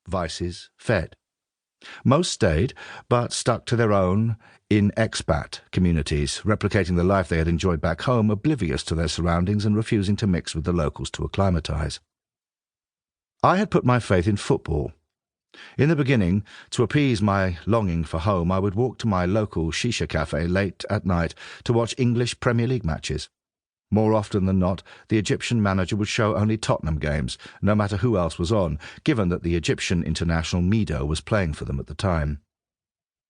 vices fed. Most stayed, but stuck to their own in expat communities, replicating the life they had enjoyed back home, oblivious to their surroundings and refusing to mix with the locals to acclimatise. I had put my faith in football. In the beginning, to appease my longing for home, I would walk to my local shisha cafe late at night to watch English Premier League matches. More often than not, the Egyptian manager would show only Tottenham games, no matter who else was on, given that the Egyptian international Mido was playing for them at the time.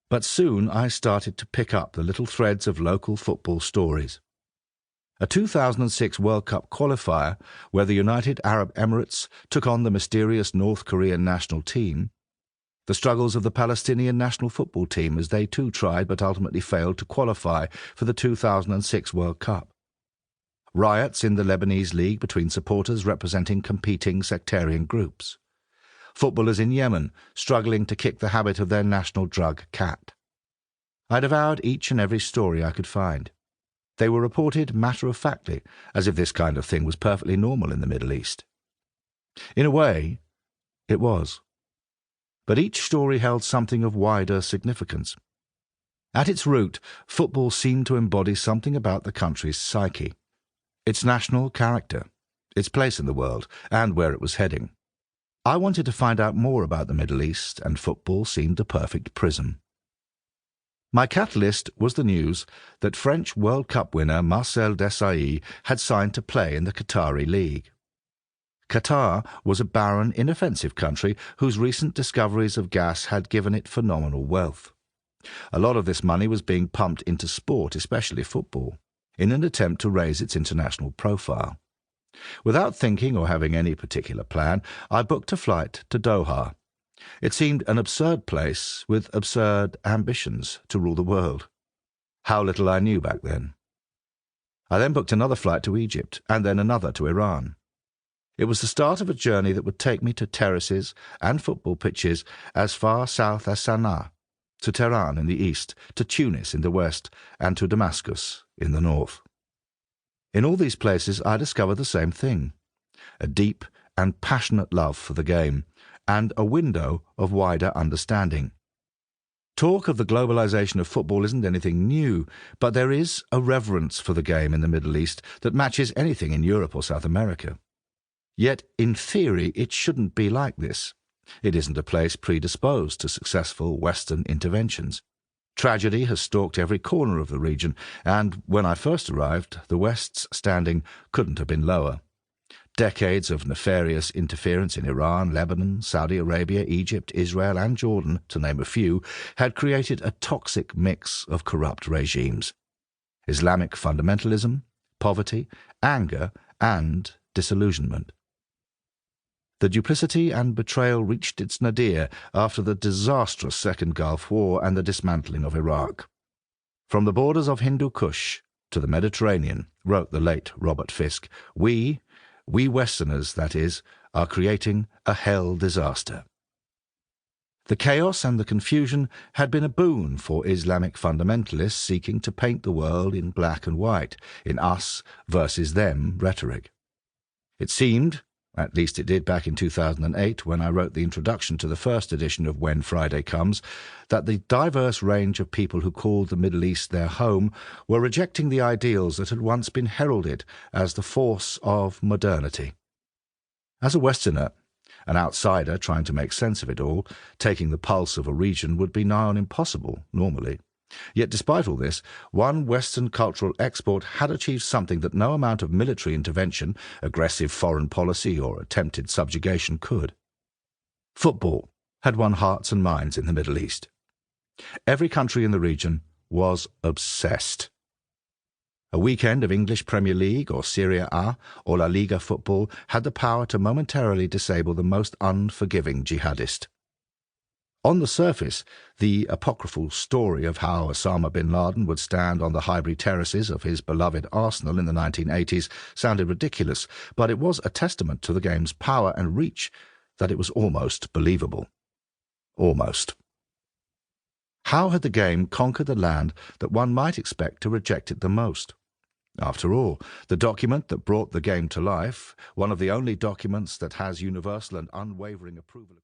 But soon I started to pick up the little threads of local football stories. A 2006 World Cup qualifier, where the United Arab Emirates took on the mysterious North Korean national team, the struggles of the Palestinian national football team as they too tried but ultimately failed to qualify for the 2006 World Cup, riots in the Lebanese League between supporters representing competing sectarian groups, footballers in Yemen struggling to kick the habit of their national drug cat. I devoured each and every story I could find. They were reported matter-of-factly, as if this kind of thing was perfectly normal in the Middle East. In a way, it was. But each story held something of wider significance. At its root, football seemed to embody something about the country's psyche, its national character, its place in the world, and where it was heading. I wanted to find out more about the Middle East, and football seemed the perfect prism. My catalyst was the news that French World Cup winner Marcel Desailly had signed to play in the Qatari League. Qatar was a barren, inoffensive country whose recent discoveries of gas had given it phenomenal wealth. A lot of this money was being pumped into sport, especially football, in an attempt to raise its international profile. Without thinking or having any particular plan, I booked a flight to Doha. It seemed an absurd place with absurd ambitions to rule the world. How little I knew back then. I then booked another flight to Egypt, and then another to Iran. It was the start of a journey that would take me to terraces and football pitches as far south as Sana'a, to Tehran in the east, to Tunis in the west, and to Damascus in the north. In all these places I discovered the same thing, a deep and passionate love for the game, and a window of wider understanding. Talk of the globalization of football isn't anything new, but there is a reverence for the game in the Middle East that matches anything in Europe or South America. Yet, in theory, it shouldn't be like this. It isn't a place predisposed to successful Western interventions. Tragedy has stalked every corner of the region, and when I first arrived, the West's standing couldn't have been lower. Decades of nefarious interference in Iran, Lebanon, Saudi Arabia, Egypt, Israel, and Jordan, to name a few, had created a toxic mix of corrupt regimes. Islamic fundamentalism, poverty, anger, and disillusionment. The duplicity and betrayal reached its nadir after the disastrous Second Gulf War and the dismantling of Iraq. From the borders of Hindu Kush to the Mediterranean, wrote the late Robert Fisk, we Westerners, that is, are creating a hell disaster. The chaos and the confusion had been a boon for Islamic fundamentalists seeking to paint the world in black and white, in us versus them rhetoric. It seemed, at least it did back in 2008 when I wrote the introduction to the first edition of When Friday Comes, that the diverse range of people who called the Middle East their home were rejecting the ideals that had once been heralded as the force of modernity. As a Westerner, an outsider trying to make sense of it all, taking the pulse of a region would be nigh on impossible, normally. Yet despite all this, one Western cultural export had achieved something that no amount of military intervention, aggressive foreign policy, or attempted subjugation could. Football had won hearts and minds in the Middle East. Every country in the region was obsessed. A weekend of English Premier League or Serie A or La Liga football had the power to momentarily disable the most unforgiving jihadist. On the surface, the apocryphal story of how Osama bin Laden would stand on the Highbury terraces of his beloved Arsenal in the 1980s sounded ridiculous, but it was a testament to the game's power and reach that it was almost believable. Almost. How had the game conquered the land that one might expect to reject it the most? After all, the document that brought the game to life, one of the only documents that has universal and unwavering approval